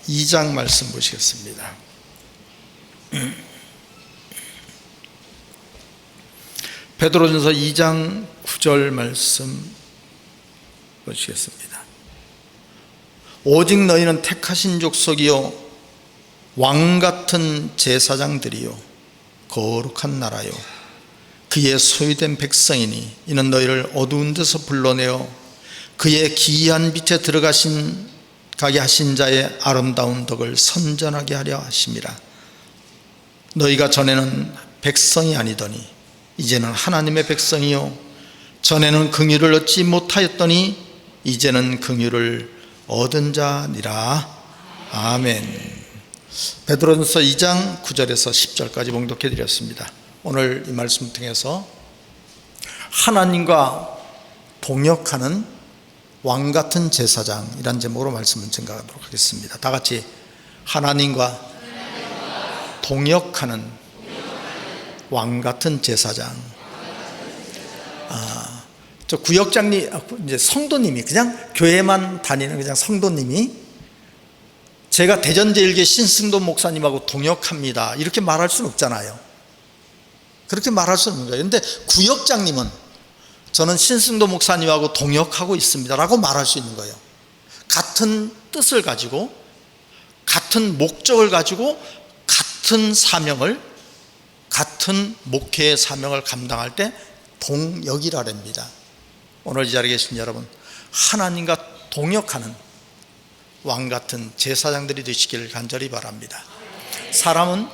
2장 말씀 보시겠습니다. 베드로전서 2장 9절 말씀 보시겠습니다. 오직 너희는 택하신 족속이요 왕같은 제사장들이요 거룩한 나라요 그의 소유된 백성이니 이는 너희를 어두운 데서 불러내어 그의 기이한 빛에 가게 하신 자의 아름다운 덕을 선전하게 하려 하심이라. 너희가 전에는 백성이 아니더니 이제는 하나님의 백성이요 전에는 긍휼을 얻지 못하였더니 이제는 긍휼을 얻은 자니라. 아멘. 베드로전서 2장 9절에서 10절까지 봉독해 드렸습니다. 오늘 이 말씀을 통해서 하나님과 동역하는 왕같은 제사장이란 제목으로 말씀을 증가하도록 하겠습니다. 다 같이 하나님과 동역하는 왕같은 제사장. 저 구역장님, 이제 성도님이 그냥 교회만 다니는 그냥 성도님이 제가 대전제일교회 신승도 목사님하고 동역합니다 이렇게 말할 수는 없잖아요. 그렇게 말할 수는 없는 거예요. 그런데 구역장님은 저는 신승도 목사님하고 동역하고 있습니다 라고 말할 수 있는 거예요. 같은 뜻을 가지고 같은 목적을 가지고 같은 사명을, 같은 목회의 사명을 감당할 때 동역이라랍니다. 오늘 이 자리에 계신 여러분, 하나님과 동역하는 왕같은 제사장들이 되시기를 간절히 바랍니다. 사람은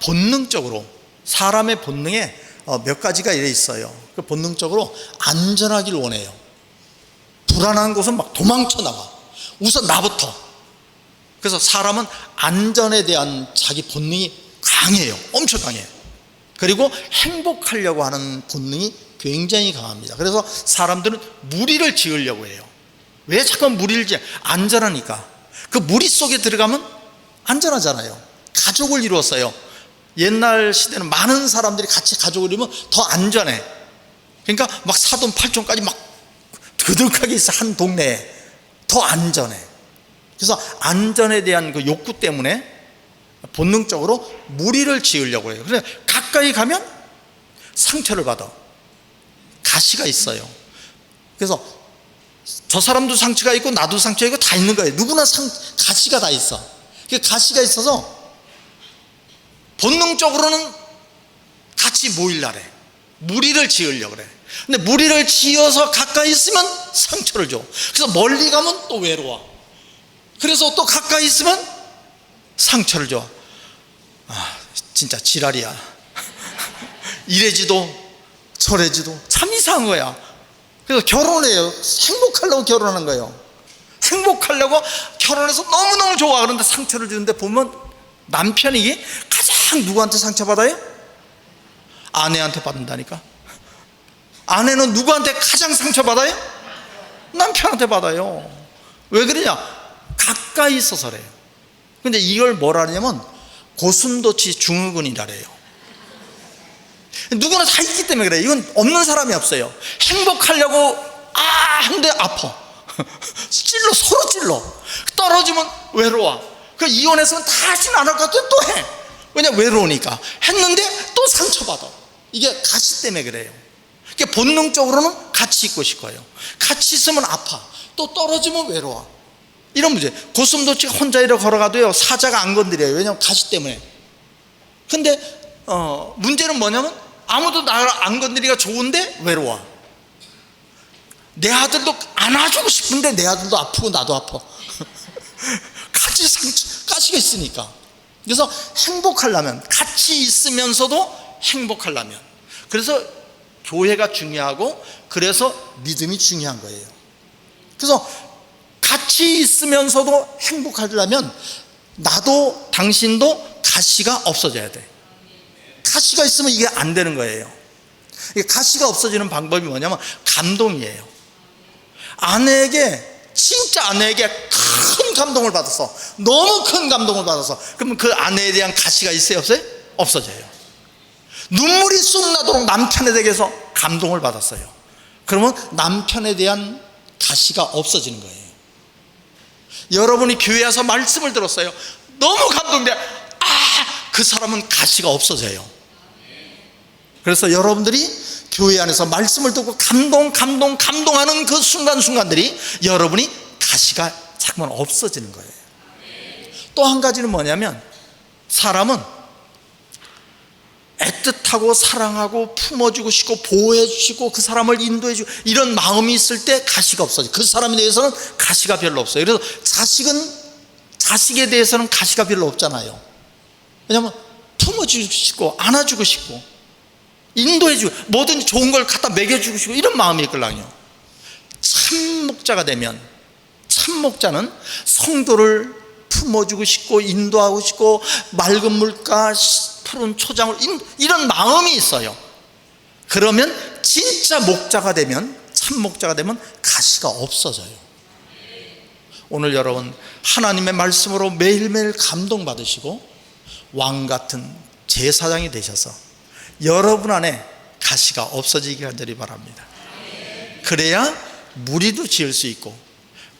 본능적으로, 사람의 본능에 몇 가지가 이래 있어요. 그 본능적으로 안전하길 원해요. 불안한 곳은 막 도망쳐 나가. 우선 나부터. 그래서 사람은 안전에 대한 자기 본능이 강해요. 엄청 강해요. 그리고 행복하려고 하는 본능이 굉장히 강합니다. 그래서 사람들은 무리를 지으려고 해요. 왜 자꾸 무리를 지어? 안전하니까. 그 무리 속에 들어가면 안전하잖아요. 가족을 이루었어요. 옛날 시대는 많은 사람들이 같이 가족을 이루면 더 안전해. 그러니까 막 사돈 팔촌까지 막 그득하게 있어. 한 동네에 더 안전해. 그래서 안전에 대한 그 욕구 때문에 본능적으로 무리를 지으려고 해요. 그래서 가까이 가면 상처를 받아. 가시가 있어요. 그래서 저 사람도 상처가 있고 나도 상처가 있고 다 있는 거예요. 누구나 가시가 다 있어. 그 가시가 있어서 본능적으로는 같이 모이려고 해. 무리를 지으려고 그래. 근데 무리를 지어서 가까이 있으면 상처를 줘. 그래서 멀리 가면 또 외로워. 그래서 또 가까이 있으면 상처를 줘. 진짜 지랄이야. 이래지도 저래지도 참 이상한 거야. 그래서 결혼해요. 행복하려고 결혼하는 거예요. 행복하려고 결혼해서 너무너무 좋아. 그런데 상처를 주는데 보면 남편이 가장 누구한테 상처받아요? 아내한테 받는다니까. 아내는 누구한테 가장 상처받아요? 남편한테 받아요. 왜 그러냐? 가까이 있어서 그래요. 근데 이걸 뭐라 하냐면 고슴도치 증후군이라래요. 누구나 다 있기 때문에 그래요. 이건 없는 사람이 없어요. 행복하려고 하는데 아파. 찔러, 서로 찔러. 떨어지면 외로워. 그 이혼했으면 다시는 안 할 것 같아. 또 해. 왜냐? 외로우니까. 했는데 또 상처받아. 이게 가시 때문에 그래요. 그러니까 본능적으로는 같이 있고 싶어요. 같이 있으면 아파. 또 떨어지면 외로워. 이런 문제. 고슴도치 혼자 이렇게 걸어가도요 사자가 안 건드려요. 왜냐하면 가시 때문에. 근데 문제는 뭐냐면 아무도 나를 안 건드리기가 좋은데 외로워. 내 아들도 안아주고 싶은데 내 아들도 아프고 나도 아파. 같이 가시가 있으니까. 그래서 행복하려면, 같이 있으면서도 행복하려면, 그래서 교회가 중요하고 그래서 믿음이 중요한 거예요. 그래서 같이 있으면서도 행복하려면 나도 당신도 가시가 없어져야 돼. 가시가 있으면 이게 안 되는 거예요. 가시가 없어지는 방법이 뭐냐면 감동이에요. 진짜 아내에게 큰 감동을 받았어. 너무 큰 감동을 받았어. 그러면 그 아내에 대한 가시가 있어요, 없어요? 없어져요. 눈물이 쑥 나도록 남편에 대해서 감동을 받았어요. 그러면 남편에 대한 가시가 없어지는 거예요. 여러분이 교회 와서 말씀을 들었어요. 너무 감동돼. 그 사람은 가시가 없어져요. 그래서 여러분들이 교회 안에서 말씀을 듣고 감동하는 그 순간순간들이 여러분이 가시가 자꾸만 없어지는 거예요. 또 한 가지는 뭐냐면, 사람은 애틋하고 사랑하고 품어주고 싶고 보호해 주시고 그 사람을 인도해 주고 이런 마음이 있을 때 가시가 없어져요. 그 사람에 대해서는 가시가 별로 없어요. 그래서 자식에 대해서는 가시가 별로 없잖아요. 왜냐하면 품어주고 싶고 안아주고 싶고 인도해주고 뭐든지 좋은 걸 갖다 먹여주고 싶고 이런 마음이 있거든요. 참 목자가 되면, 참 목자는 성도를 품어주고 싶고 인도하고 싶고 맑은 물가 푸른 초장을 이런 마음이 있어요. 그러면 진짜 목자가 되면, 참 목자가 되면 가시가 없어져요. 오늘 여러분 하나님의 말씀으로 매일매일 감동받으시고 왕같은 제사장이 되셔서 여러분 안에 가시가 없어지기 간절히 바랍니다. 그래야 무리도 지을 수 있고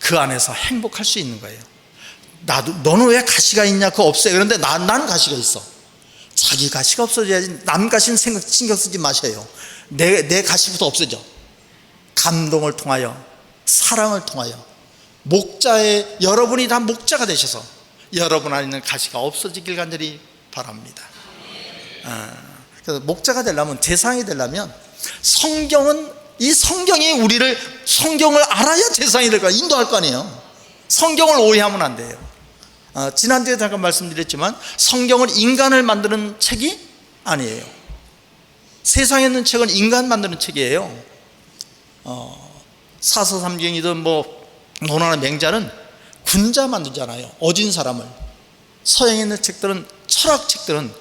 그 안에서 행복할 수 있는 거예요. 너는 왜 가시가 있냐? 그거 없어요. 그런데 난 가시가 있어. 자기 가시가 없어져야지. 남 가시는 신경 쓰지 마셔요. 내 가시부터 없어져. 감동을 통하여, 사랑을 통하여, 여러분이 다 목자가 되셔서 여러분 안에 있는 가시가 없어지길 간절히 바랍니다. 그래서 목자가 되려면, 제사장이 되려면 성경이 성경을 알아야 제사장이 될 거야. 인도할 거 아니에요. 성경을 오해하면 안 돼요. 지난주에 잠깐 말씀드렸지만 성경은 인간을 만드는 책이 아니에요. 세상에 있는 책은 인간 만드는 책이에요. 사서삼경이든 논하는 맹자는 군자 만들잖아요. 어진 사람을. 서양에 있는 책들은, 철학책들은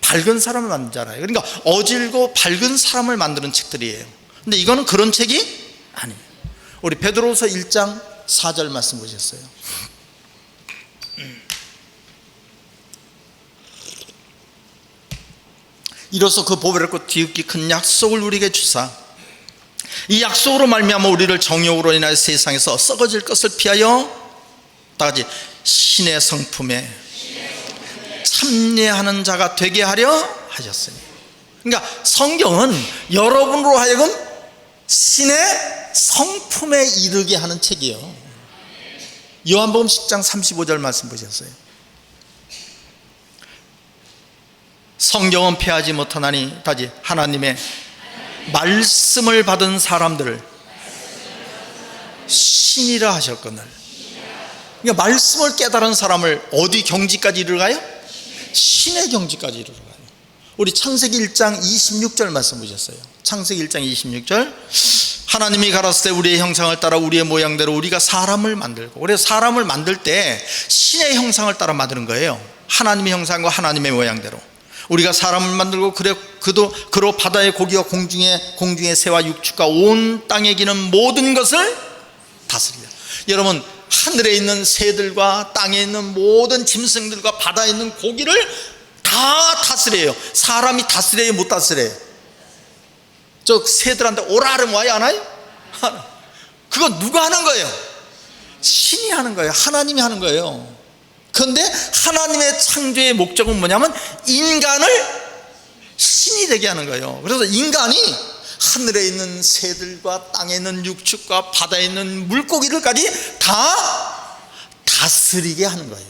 밝은 사람을 만들잖아요. 그러니까 어질고 밝은 사람을 만드는 책들이에요. 근데 이거는 그런 책이 아니에요. 우리 베드로후서 1장 4절 말씀 보셨어요. 이로써 그 보배롭고 뒤엎기 큰 약속을 우리에게 주사 이 약속으로 말미암아 우리를 정욕으로 인하여 세상에서 썩어질 것을 피하여 다 같이 신의 성품에 참여하는 자가 되게 하려 하셨으니. 그러니까 성경은 여러분으로 하여금 신의 성품에 이르게 하는 책이에요. 요한복음 10장 35절 말씀 보셨어요. 성경은 패하지 못하나니 다시 하나님의 말씀을 받은 사람들을 신이라 하셨거늘. 그러니까 말씀을 깨달은 사람을 어디 경지까지 이르러가요? 신의 경지까지 이르러가요. 우리 창세기 1장 26절 말씀 보셨어요. 창세기 1장 26절 하나님이 가라사대 우리의 형상을 따라 우리의 모양대로 우리가 사람을 만들고. 그래서 사람을 만들 때 신의 형상을 따라 만드는 거예요. 하나님의 형상과 하나님의 모양대로 우리가 사람을 만들고 그로 바다의 고기와 공중의 새와 육축과 온 땅에 기는 모든 것을 다스리라. 여러분 하늘에 있는 새들과 땅에 있는 모든 짐승들과 바다에 있는 고기를 다 다스려요. 사람이 다스려요, 못 다스려요? 저 새들한테 오라 하면 와요, 안 와요? 그거 누가 하는 거예요? 신이 하는 거예요. 하나님이 하는 거예요. 그런데 하나님의 창조의 목적은 뭐냐면 인간을 신이 되게 하는 거예요. 그래서 인간이 하늘에 있는 새들과 땅에 있는 육축과 바다에 있는 물고기들까지 다 다스리게 하는 거예요.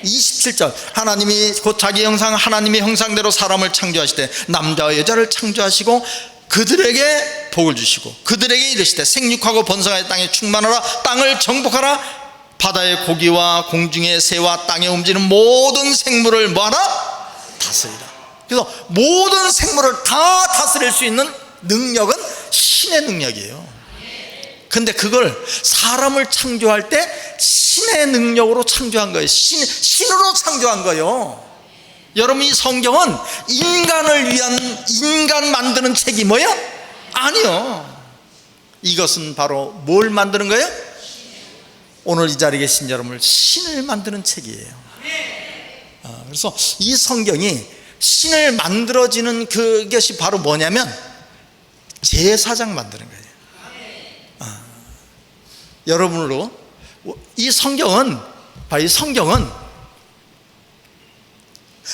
27절 하나님이 곧 자기 형상 하나님의 형상대로 사람을 창조하시되 남자와 여자를 창조하시고 그들에게 복을 주시고 그들에게 이르시되 생육하고 번성하여 땅에 충만하라 땅을 정복하라 바다의 고기와 공중의 새와 땅에 움직이는 모든 생물을 뭐하라? 다스리라. 그래서 모든 생물을 다 다스릴 수 있는 능력은 신의 능력이에요. 근데 그걸 사람을 창조할 때 신의 능력으로 창조한 거예요. 신으로 창조한 거예요. 여러분 이 성경은 인간을 위한 인간 만드는 책이 뭐예요? 아니요. 이것은 바로 뭘 만드는 거예요? 오늘 이 자리에 계신 여러분을 신을 만드는 책이에요. 그래서 이 성경이 신을 만들어지는 그것이 바로 뭐냐면 제사장 만드는 거예요. 여러분으로 이 성경은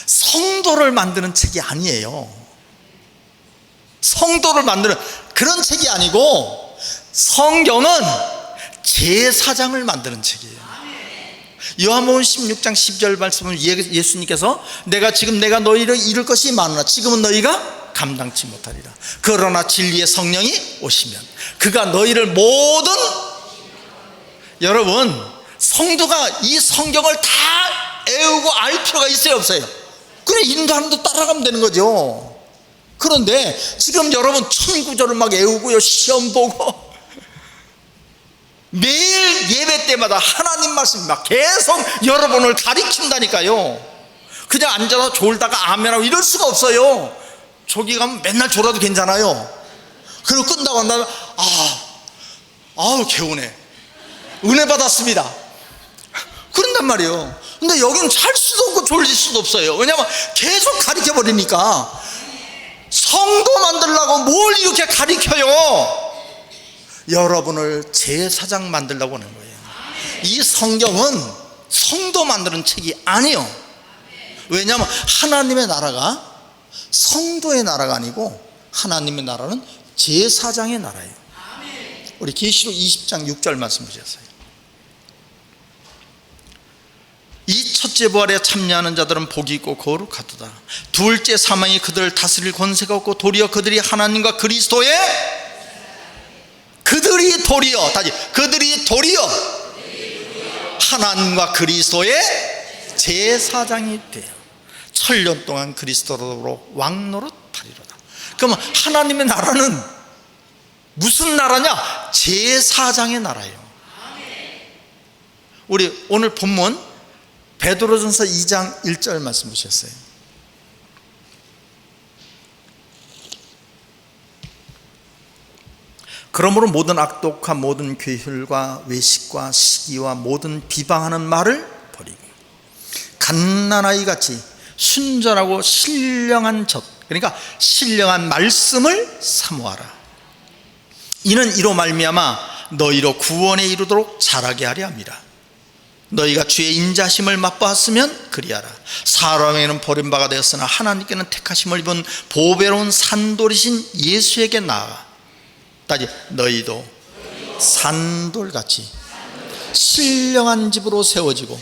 성도를 만드는 책이 아니에요. 성도를 만드는 그런 책이 아니고 성경은 제사장을 만드는 책이에요. 요한복음 16장 10절 말씀은 예수님께서 내가 너희를 이룰 것이 많으나 지금은 너희가 감당치 못하리라. 그러나 진리의 성령이 오시면 그가 너희를 모든, 여러분 성도가 이 성경을 다 애우고 알 필요가 있어요, 없어요? 그래, 인도하는 데 따라가면 되는 거죠. 그런데 지금 여러분 천구절을 막 애우고요, 시험 보고 매일 예배 때마다 하나님 말씀이 막 계속 여러분을 가리킨다니까요. 그냥 앉아서 졸다가 아멘하고 이럴 수가 없어요. 저기 가면 맨날 졸아도 괜찮아요. 그리고 끝나고 난 다음에 아우 개운해, 은혜 받았습니다, 그런단 말이에요. 근데 여기는 잘 수도 없고 졸릴 수도 없어요. 왜냐하면 계속 가리켜버리니까. 성도 만들려고 뭘 이렇게 가리켜요? 여러분을 제사장 만들려고 하는 거예요. 이 성경은 성도 만드는 책이 아니에요. 왜냐하면 하나님의 나라가 성도의 나라가 아니고 하나님의 나라는 제사장의 나라예요. 우리 계시록 20장 6절 말씀 보셨어요. 이 첫째 부활에 참여하는 자들은 복이 있고 거룩하도다. 둘째 사망이 그들을 다스릴 권세가 없고 도리어 그들이 하나님과 그리스도의 그들이 도리어 하나님과 그리스도의 제사장이 돼요. 천년 동안 그리스도로 왕노릇하리로다. 그러면 하나님의 나라는 무슨 나라냐? 제사장의 나라예요. 우리 오늘 본문 베드로전서 2장 1절 말씀 보셨어요. 그러므로 모든 악독과 모든 괴혈과 외식과 시기와 모든 비방하는 말을 버리고 갓난아이 같이 순전하고 신령한 젖, 그러니까 신령한 말씀을 사모하라. 이는 이로 말미암아 너희로 구원에 이르도록 자라게 하려 함이라. 너희가 주의 인자심을 맛보았으면 그리하라. 사람에게는 버림받아 되었으나 하나님께는 택하심을 입은 보배로운 산돌이신 예수에게 나아가 너희도 산돌같이 신령한 집으로 세워지고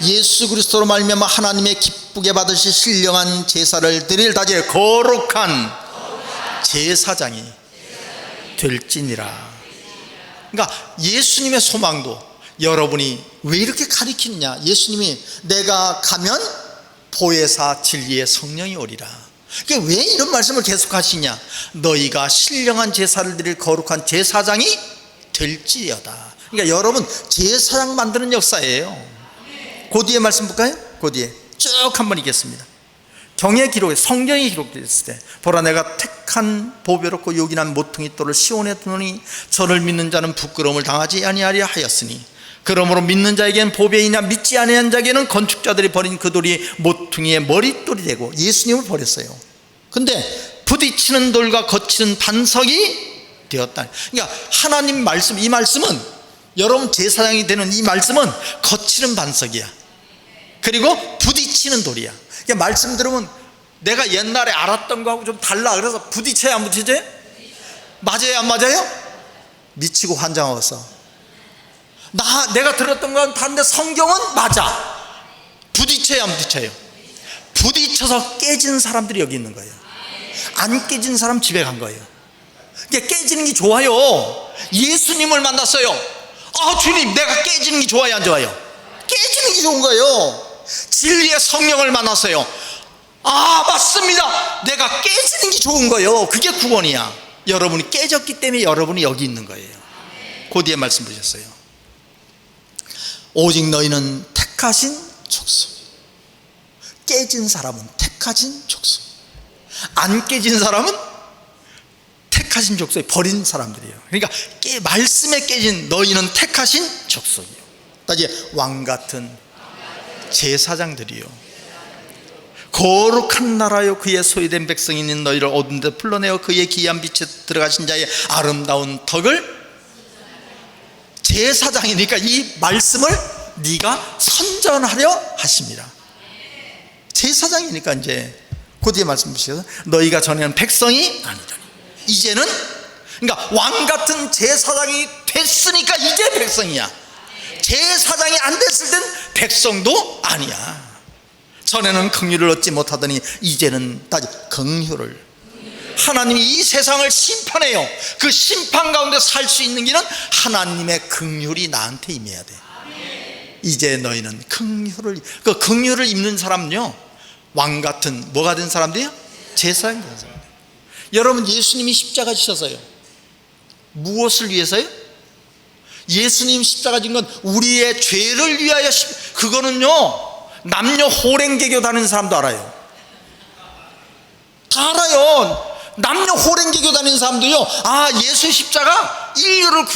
예수 그리스도로 말미암아 하나님의 기쁘게 받으실 신령한 제사를 드릴 거룩한 제사장이 될지니라. 그러니까 예수님의 소망도 여러분이 왜 이렇게 가리키느냐? 예수님이 내가 가면 보혜사 진리의 성령이 오리라. 그러니까 왜 이런 말씀을 계속 하시냐? 너희가 신령한 제사를 드릴 거룩한 제사장이 될지어다. 그러니까 여러분 제사장 만드는 역사예요. 그 뒤에 말씀 볼까요? 그 뒤에 쭉 한번 읽겠습니다. 경의 기록에, 성경이 기록되었을 때 보라 내가 택한 보배롭고 요긴한 모퉁이 돌을 시온에 두노니 저를 믿는 자는 부끄러움을 당하지 아니하리라 하였으니 그러므로 믿는 자에게는 보배이나 믿지 아니한 자에게는 건축자들이 버린 그 돌이 모퉁이의 머릿돌이 되고 예수님을 버렸어요. 근데 부딪히는 돌과 거치는 반석이 되었다. 그러니까 하나님 말씀, 이 말씀은 여러분 제사장이 되는 이 말씀은 거치는 반석이야. 그리고 부딪히는 돌이야. 그러니까 말씀 들으면 내가 옛날에 알았던 거하고 좀 달라. 그래서 부딪혀야 안 부딪혀요? 맞아요 안 맞아요? 미치고 환장하겠어. 내가 들었던 건 다른데 성경은 맞아. 부딪혀야 안 부딪혀요? 부딪혀서 깨진 사람들이 여기 있는 거예요. 안 깨진 사람 집에 간 거예요. 그러니까 깨지는 게 좋아요. 예수님을 만났어요. 주님 내가 깨지는 게 좋아요 안 좋아요? 깨지는 게 좋은 거예요. 진리의 성령을 만났어요. 맞습니다. 내가 깨지는 게 좋은 거예요. 그게 구원이야. 여러분이 깨졌기 때문에 여러분이 여기 있는 거예요. 그 뒤에 말씀 보셨어요. 오직 너희는 택하신 족속. 깨진 사람은 택하신 족속, 안 깨진 사람은 택하신 족속에 버린 사람들이에요. 그러니까 말씀에 깨진 너희는 택하신 족속이요. 이제 왕같은 제사장들이요. 거룩한 나라요 그의 소유된 백성이 있는 너희를 어두운 데 불러내어 그의 기이한 빛에 들어가신 자의 아름다운 덕을 제사장이니까 이 말씀을 네가 선전하려 하십니다. 제사장이니까 이제 그 뒤에 말씀 보시죠. 너희가 전에는 백성이 아니더니 이제는, 그러니까 왕 같은 제사장이 됐으니까 이제 백성이야. 제사장이 안 됐을 땐 백성도 아니야. 전에는 긍휼을 얻지 못하더니 이제는 다시 긍휼을. 하나님이 이 세상을 심판해요. 그 심판 가운데 살 수 있는 길은 하나님의 긍휼이 나한테 임해야 돼. 이제 너희는 긍휼을, 그 긍휼을 입는 사람은요, 왕 같은 뭐가 된 사람들이요? 제사장이 된 사람들. 여러분, 예수님이 십자가 지셔서요, 무엇을 위해서요? 예수님 십자가 진 건 우리의 죄를 위하여. 그거는요, 남녀 호랭개교 다니는 사람도 알아요. 다 알아요. 남녀 호랭개교 다니는 사람도요, 아, 예수 십자가 인류를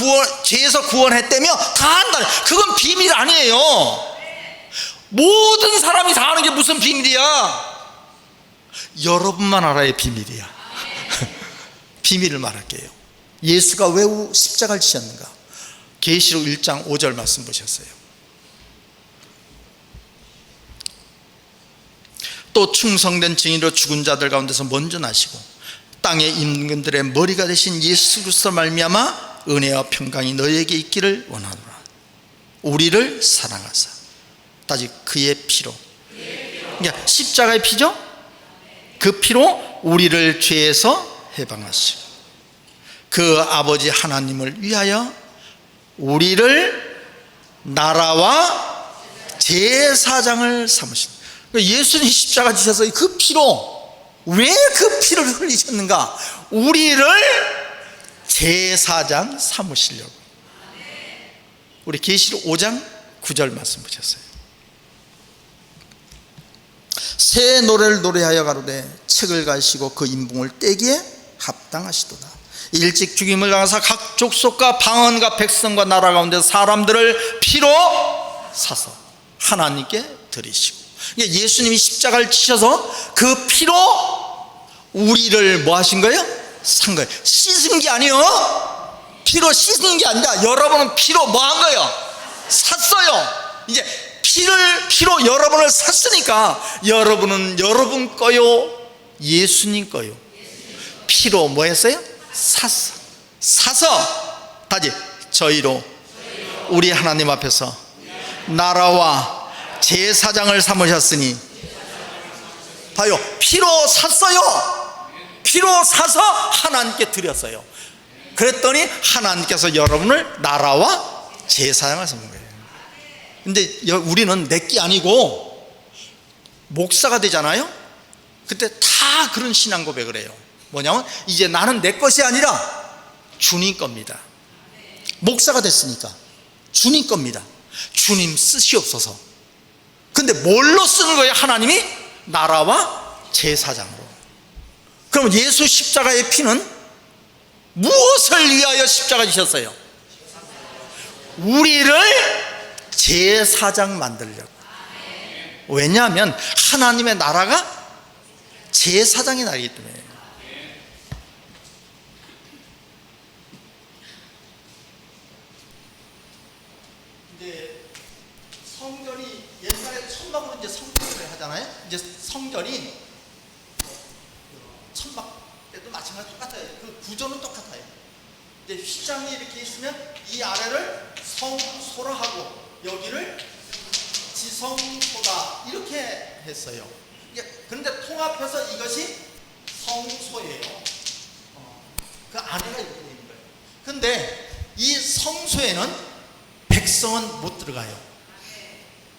죄에서 구원했다며 다 안다. 그건 비밀 아니에요. 모든 사람이 다 아는 게 무슨 비밀이야? 여러분만 알아야 비밀이야. 비밀을 말할게요. 예수가 왜 십자가를 지셨는가? 계시록 1장 5절 말씀 보셨어요. 또 충성된 증인으로 죽은 자들 가운데서 먼저 나시고 땅의 임금들의 머리가 되신 예수 그리스도 말미암아 은혜와 평강이 너희에게 있기를 원하노라. 우리를 사랑하사 다시 그의 피로, 그러니까 십자가의 피죠. 그 피로 우리를 죄에서 해방하시고 그 아버지 하나님을 위하여 우리를 나라와 제사장을 삼으신, 예수님 십자가 지셔서 그 피로, 왜 그 피를 흘리셨는가? 우리를 제사장 삼으시려고. 우리 계시록 5장 9절 말씀 보셨어요. 새 노래를 노래하여 가로되 책을 가시고 그 인붕을 떼기에 합당하시도다. 일찍 죽임을 당하사 각 족속과 방언과 백성과 나라 가운데 사람들을 피로 사서 하나님께 드리시고, 예수님이 십자가를 치셔서 그 피로 우리를 뭐 하신 거예요? 산 거예요. 씻은 게 아니에요. 피로 씻은 게 아니라 여러분은 피로 뭐 한 거예요? 샀어요. 이제 피로 여러분을 샀으니까 여러분은 여러분 거요, 예수님 거요. 피로 뭐 했어요? 사서 다시 저희로 우리 하나님 앞에서 나라와 제사장을 삼으셨으니, 봐요, 피로 샀어요. 피로 사서 하나님께 드렸어요. 그랬더니 하나님께서 여러분을 나라와 제사장을 삼은 거예요. 근데 우리는 내게 아니고 목사가 되잖아요. 그때 다 그런 신앙 고백을 해요. 뭐냐면 이제 나는 내 것이 아니라 주님 겁니다. 목사가 됐으니까 주님 겁니다. 주님 쓰시옵소서. 근데 뭘로 쓰는 거예요? 하나님이 나라와 제사장으로. 그럼 예수 십자가의 피는 무엇을 위하여 십자가 지셨어요? 우리를 제사장 만들려고. 왜냐하면 하나님의 나라가 제사장의 나라이기 때문에. 이제 성전이 옛날에 천막으로 이제 성전을 하잖아요. 이제 성전이 천막 때도 마찬가지로 똑같아요. 그 구조는 똑같아요. 이제 휘장이 이렇게 있으면 이 아래를 성소라 하고 여기를 지성소다 이렇게 했어요. 그런데 통합해서 이것이 성소예요. 그 안에가 이렇게 되어 있는 거예요. 그런데 이 성소에는 백성은 못 들어가요.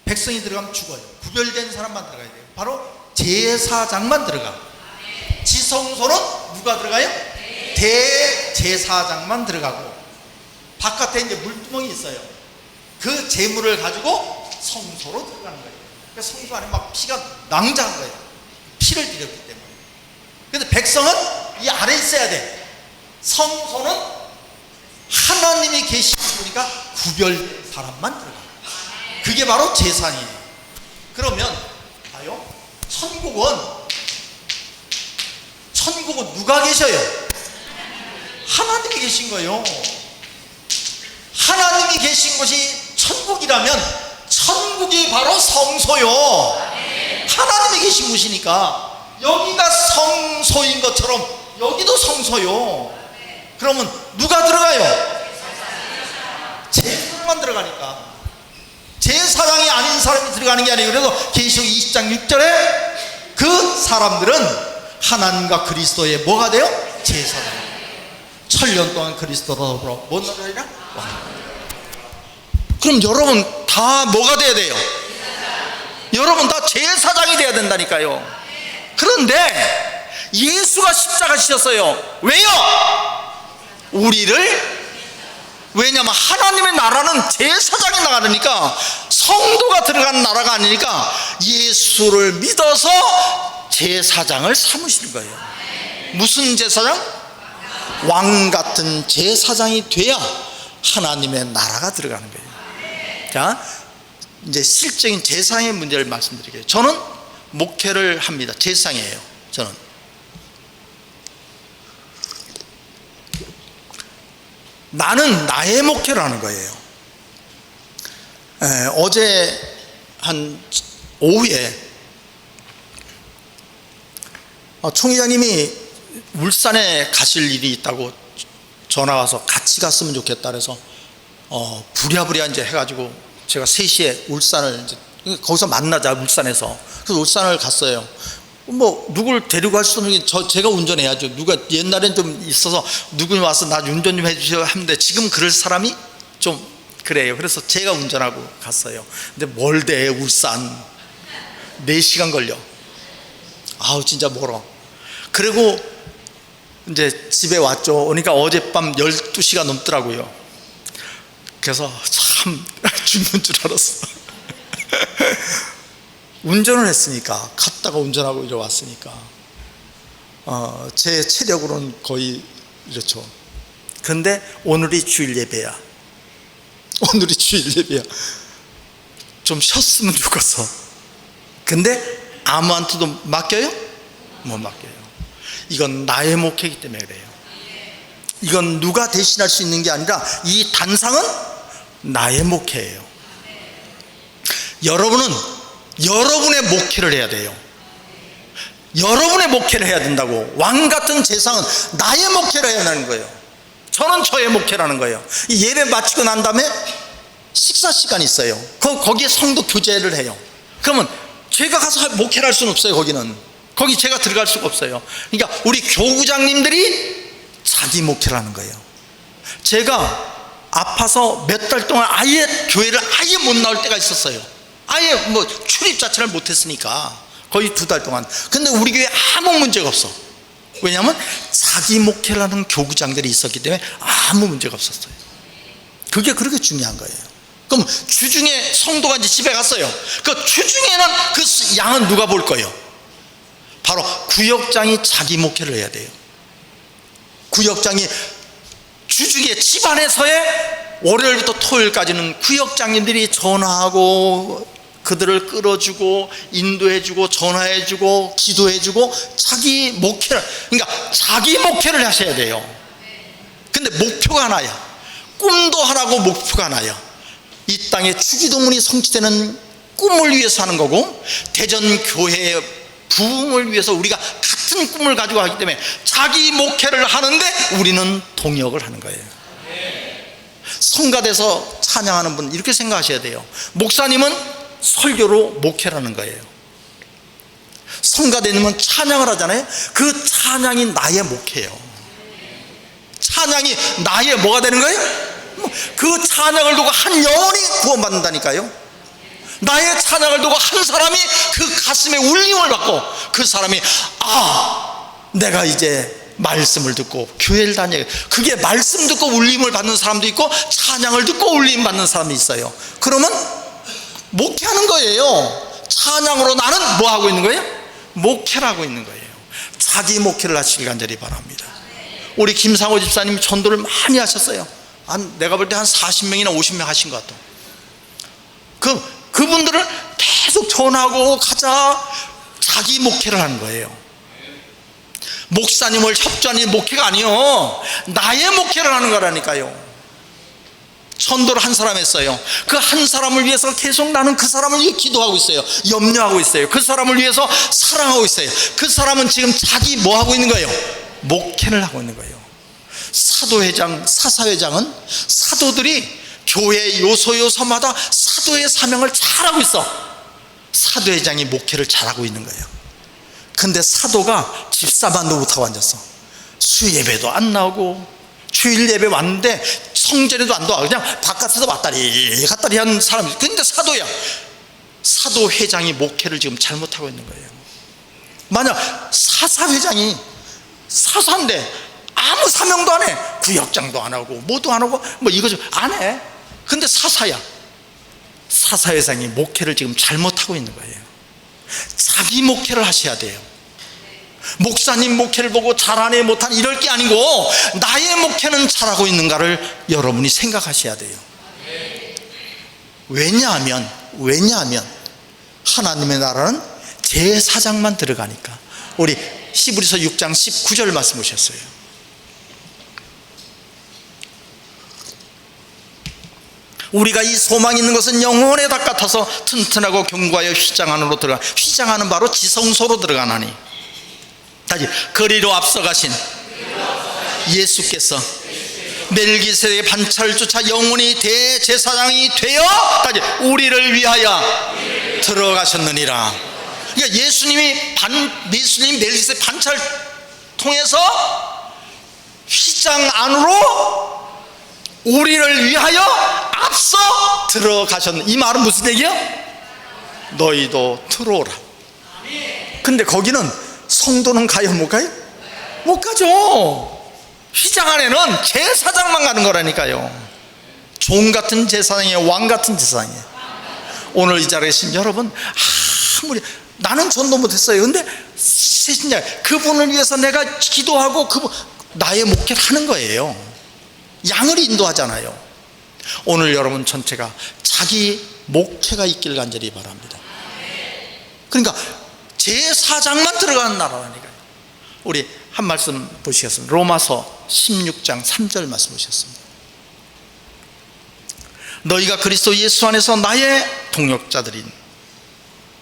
백성이 들어가면 죽어요. 구별된 사람만 들어가야 돼요. 바로 제사장만 들어가. 지성소는 누가 들어가요? 대제사장만 들어가고, 바깥에 이제 물두멍이 있어요. 그 재물을 가지고 성소로 들어가는 거예요. 그러니까 성소 안에 막 피가 낭자한 거예요. 피를 드렸기 때문에. 그런데 백성은 이 아래에 있어야 돼. 성소는 하나님이 계시니까 구별된 사람만 들어가. 그게 바로 제사이에요. 그러면 봐요. 천국은 누가 계셔요? 하나님이 계신 거예요. 하나님이 계신 곳이 천국이라면 천국이 바로 성소요. 하나님이 계신 곳이니까 여기가 성소인 것처럼 여기도 성소요. 그러면 누가 들어가요? 제사장만 들어가니까. 제사장이 아닌 사람이 들어가는 게 아니에요. 그래서 계시록 20장 6절에 그 사람들은 하나님과 그리스도의 뭐가 돼요? 제사장. 천년 동안 그리스도로 더불어 뭔 나라이라? 그럼 여러분 다 뭐가 돼야 돼요? 여러분 다 제사장이 돼야 된다니까요. 그런데 예수가 십자가 지셨어요. 왜요? 우리를, 왜냐하면 하나님의 나라는 제사장이 나가니까, 성도가 들어가는 나라가 아니니까 예수를 믿어서 제사장을 삼으시는 거예요. 무슨 제사장? 왕 같은 제사장이 돼야 하나님의 나라가 들어가는 거예요. 자, 이제 실적인 제사장의 문제를 말씀드릴게요. 저는 목회를 합니다. 제사장이에요. 저는 나는 나의 목회를 하는 거예요. 어제 한 오후에 총회장님이 울산에 가실 일이 있다고 전화 와서 같이 갔으면 좋겠다 그래서 부랴부랴 이제 해가지고 제가 3시에 울산을 이제 거기서 만나자, 울산에서. 그래서 울산을 갔어요. 뭐 누굴 데리고 갈 수는 없는 게 제가 운전해야죠. 누가 옛날엔 좀 있어서 누구니 와서 나 운전 좀 해주셔야 하는데 지금 그럴 사람이 좀 그래요. 그래서 제가 운전하고 갔어요. 근데 멀대, 울산 4시간 걸려. 아우 진짜 멀어. 그리고 이제 집에 왔죠. 그러니까 어젯밤 12시가 넘더라고요. 그래서 참 죽는 줄 알았어. 운전을 했으니까, 갔다가 운전하고 이제 왔으니까 제 체력으로는 거의 이렇죠. 그런데 오늘이 주일 예배야. 오늘이 주일 예배야. 좀 쉬었으면 좋겠어. 근데 아무한테도 맡겨요? 못 맡겨요. 이건 나의 목회이기 때문에 그래요. 이건 누가 대신할 수 있는 게 아니라 이 단상은 나의 목회예요. 여러분은 여러분의 목회를 해야 돼요. 여러분의 목회를 해야 된다고. 왕같은 제사장은 나의 목회를 해야 하는 거예요. 저는 저의 목회라는 거예요. 이 예배 마치고 난 다음에 식사 시간이 있어요. 거기에 성도 교제를 해요. 그러면 제가 가서 목회를 할 수는 없어요. 거기 제가 들어갈 수가 없어요. 그러니까 우리 교구장님들이 자기 목회를 하는 거예요. 제가 아파서 몇 달 동안 아예 교회를 아예 못 나올 때가 있었어요. 아예 뭐 출입 자체를 못했으니까 거의 2달 동안. 근데 우리 교회 아무 문제가 없어. 왜냐하면 자기 목회를 하는 교구장들이 있었기 때문에 아무 문제가 없었어요. 그게 그렇게 중요한 거예요. 그럼 주중에 성도가 이제 집에 갔어요. 그 주중에는 그 양은 누가 볼 거예요? 바로 구역장이 자기 목회를 해야 돼요. 구역장이 주중에 집안에서의 월요일부터 토요일까지는 구역장님들이 전화하고 그들을 끌어주고 인도해주고 전화해주고 기도해주고 자기 목회를, 그러니까 자기 목회를 하셔야 돼요. 근데 목표가 하나야. 꿈도 하나고 목표가 하나야. 이 땅에 주기도문이 성취되는 꿈을 위해서 하는 거고, 대전교회의 부흥을 위해서 우리가 같은 꿈을 가지고 하기 때문에 자기 목회를 하는데 우리는 동역을 하는 거예요. 성가대에서 찬양하는 분 이렇게 생각하셔야 돼요. 목사님은 설교로 목회를 하는 거예요. 성가대님은 찬양을 하잖아요. 그 찬양이 나의 목회예요. 찬양이 나의 뭐가 되는 거예요? 그 찬양을 두고 한 영혼이 구원받는다니까요. 나의 찬양을 두고 한 사람이 그 가슴에 울림을 받고 그 사람이 내가 이제 말씀을 듣고 교회를 다녀요. 그게 말씀 듣고 울림을 받는 사람도 있고 찬양을 듣고 울림 받는 사람이 있어요. 그러면 목회하는 거예요. 찬양으로 나는 뭐 하고 있는 거예요? 목회를 하고 있는 거예요. 자기 목회를 하시길 간절히 바랍니다. 우리 김상호 집사님이 전도를 많이 하셨어요. 내가 볼 때 한 40명이나 50명 하신 것 같아요. 그분들을 계속 전하고 가자. 자기 목회를 하는 거예요. 목사님을 협조하는 목회가 아니요, 나의 목회를 하는 거라니까요. 전도를 한 사람 했어요. 그 한 사람을 위해서 계속 나는 그 사람을 위해 기도하고 있어요. 염려하고 있어요. 그 사람을 위해서 사랑하고 있어요. 그 사람은 지금 자기 뭐 하고 있는 거예요? 목회를 하고 있는 거예요. 사도회장, 사사회장은 사도들이 교회 요소요소마다 사도의 사명을 잘하고 있어. 사도회장이 목회를 잘하고 있는 거예요. 근데 사도가 집사만도 못하고 앉았어. 수예배도 안 나오고 주일 예배 왔는데 성전에도 안 나와. 그냥 바깥에서 왔다리 갔다리 하는 사람이. 근데 사도야. 사도회장이 목회를 지금 잘못하고 있는 거예요. 만약 사사회장이 사사인데 아무 사명도 안 해. 구역장도 안 하고 뭐도 안 하고 뭐 이거 좀 안 해. 근데 사사야. 사사회장이 목회를 지금 잘못하고 있는 거예요. 자기 목회를 하셔야 돼요. 목사님 목회를 보고 잘하네 못하네 이럴 게 아니고 나의 목회는 잘하고 있는가를 여러분이 생각하셔야 돼요. 왜냐하면 하나님의 나라는 제사장만 들어가니까. 우리 히브리서 6장 19절 말씀 보셨어요. 우리가 이 소망이 있는 것은 영혼의 닭 같아서 튼튼하고 견고하여 휘장 안으로 들어가. 휘장하는 바로 지성소로 들어가나니. 다시 거리로 앞서가신 예수께서 멜기세덱의 반차를 쫓아 영원히 대제사장이 되어 다시 우리를 위하여 들어가셨느니라. 그러니까 예수님이 멜기세덱 반차를 통해서 휘장 안으로 우리를 위하여 앞서 들어가셨는. 이 말은 무슨 얘기야? 너희도 들어오라. 근데 거기는 성도는 가요 못 가요? 못 가죠. 휘장 안에는 제사장만 가는 거라니까요. 종 같은 제사장이에요. 왕 같은 제사장이에요. 오늘 이 자리에 계신 여러분, 아무리 나는 전도 못했어요. 근데 진짜 그분을 위해서 내가 기도하고 그분 나의 목회를 하는 거예요. 양을 인도하잖아요. 오늘 여러분 전체가 자기 목회가 있길 간절히 바랍니다. 그러니까 제사장만 들어가는 나라라니까요. 우리 한 말씀 보시겠습니다. 로마서 16장 3절 말씀 보셨습니다. 너희가 그리스도 예수 안에서 나의 동역자들인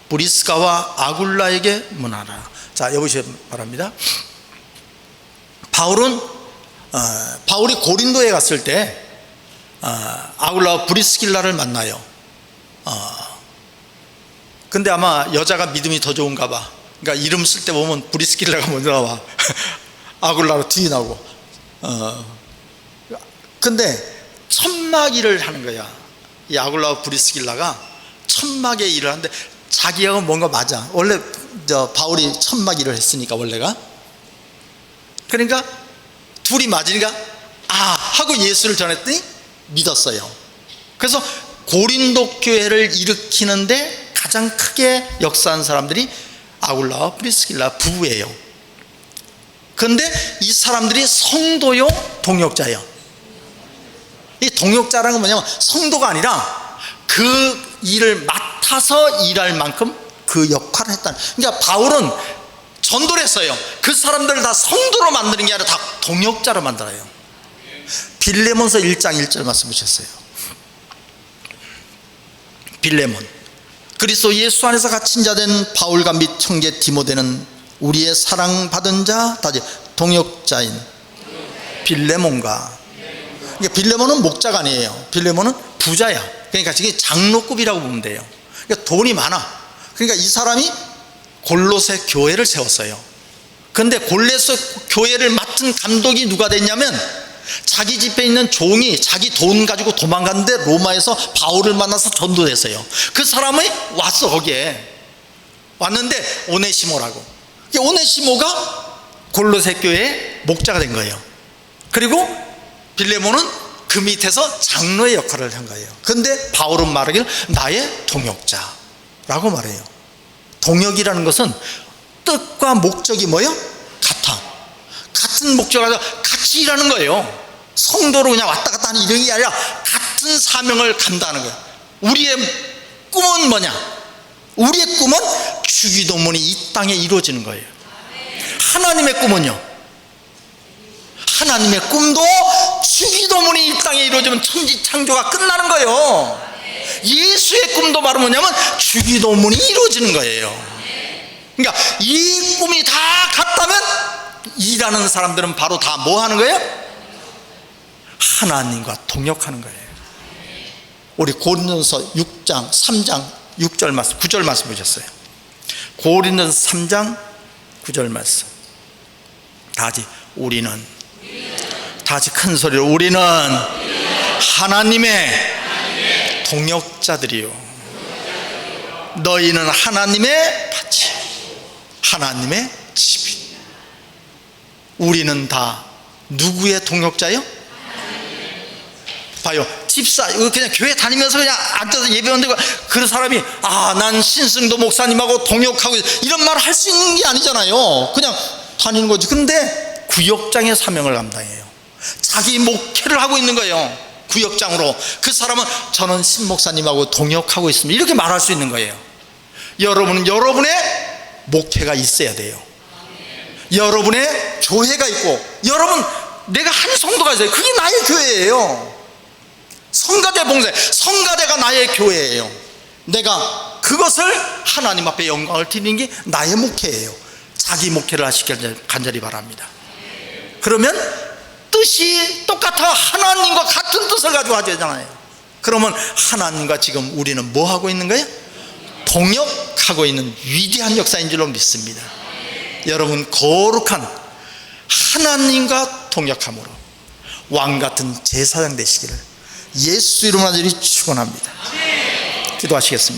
브리스가와 아굴라에게 문하라. 자, 여보시기 바랍니다. 바울이 고린도에 갔을 때 아굴라와 브리스길라를 만나요. 근데 아마 여자가 믿음이 더 좋은가 봐. 그러니까 이름 쓸 때 보면 브리스길라가 먼저 나와. 아굴라로 뒤에 나오고. 근데 천막 일을 하는 거야. 이 아굴라와 브리스길라가 천막의 일을 하는데 자기하고 뭔가 맞아. 원래 바울이 천막 일을 했으니까 원래가. 그러니까 둘이 맞으니까 하고 예수를 전했더니 믿었어요. 그래서 고린도 교회를 일으키는데 가장 크게 역사한 사람들이 아굴라와 브리스길라 부부예요. 그런데 이 사람들이 성도요 동역자예요. 이 동역자라는 건 뭐냐면 성도가 아니라 그 일을 맡아서 일할 만큼 그 역할을 했다는. 그러니까 바울은 전도를 했어요. 그 사람들을 다 성도로 만드는 게 아니라 다 동역자로 만들어요. 빌레몬서 1장 1절 말씀 보셨어요. 빌레몬, 그리스도 예수 안에서 갇힌 자 된 바울과 및 형제 디모데는 우리의 사랑받은 자, 다시 동역자인 빌레몬과. 그러니까 빌레몬은 목자가 아니에요. 빌레몬은 부자야. 그러니까 지금 장로급이라고 보면 돼요. 그러니까 돈이 많아. 그러니까 이 사람이 골로새 교회를 세웠어요. 근데 골로새 교회를 맡은 감독이 누가 됐냐면 자기 집에 있는 종이 자기 돈 가지고 도망갔는데 로마에서 바울을 만나서 전도됐어요. 그 사람이 왔어. 거기에 왔는데 오네시모라고. 오네시모가 골로새 교회의 목자가 된 거예요. 그리고 빌레몬은 그 밑에서 장로의 역할을 한 거예요. 근데 바울은 말하기를 나의 동역자라고 말해요. 동역이라는 것은 뜻과 목적이 뭐예요? 같아. 같은 목적을 가지고 같이 일하는 거예요. 성도로 그냥 왔다 갔다 하는 이런 게 아니라 같은 사명을 감당하는 거예요. 우리의 꿈은 뭐냐? 우리의 꿈은 주기도문이 이 땅에 이루어지는 거예요. 하나님의 꿈은요? 하나님의 꿈도 주기도문이 이 땅에 이루어지면 천지 창조가 끝나는 거예요. 예수의 꿈도 바로 뭐냐면 주기도문이 이루어지는 거예요. 그러니까 이 꿈이 다 같다면 일하는 사람들은 바로 다 뭐 하는 거예요? 하나님과 동역하는 거예요. 우리 고린도서 6장 3장 6절 말씀 9절 말씀 보셨어요. 고린도서 3장 9절 말씀 다같이 우리는 다같이 큰 소리로 우리는 하나님의 동역자들이요 너희는 하나님의 밭이 하나님의 집이. 우리는 다 누구의 동역자요? 봐요. 집사 그냥 교회 다니면서 그냥 앉아서 예배하는데 그 사람이 난 신승도 목사님하고 동역하고 이런 말을 할 수 있는 게 아니잖아요. 그냥 다니는 거지. 근데 구역장의 사명을 감당해요. 자기 목회를 하고 있는 거예요. 구역장으로. 그 사람은 저는 신 목사님하고 동역하고 있습니다 이렇게 말할 수 있는 거예요. 여러분은 여러분의 목회가 있어야 돼요. 여러분의 교회가 있고 여러분 내가 한 성도가 있어요. 그게 나의 교회예요. 성가대 봉사, 성가대가 나의 교회예요. 내가 그것을 하나님 앞에 영광을 드리는 게 나의 목회예요. 자기 목회를 하시길 간절히 바랍니다. 그러면 뜻이 똑같아. 하나님과 같은 뜻을 가지고 하잖아요. 그러면 하나님과 지금 우리는 뭐 하고 있는 거예요? 동역하고 있는 위대한 역사인 줄로 믿습니다. 여러분 거룩한 하나님과 동역함으로 왕같은 제사장 되시기를 예수 이름으로 축원합니다. 기도하시겠습니다.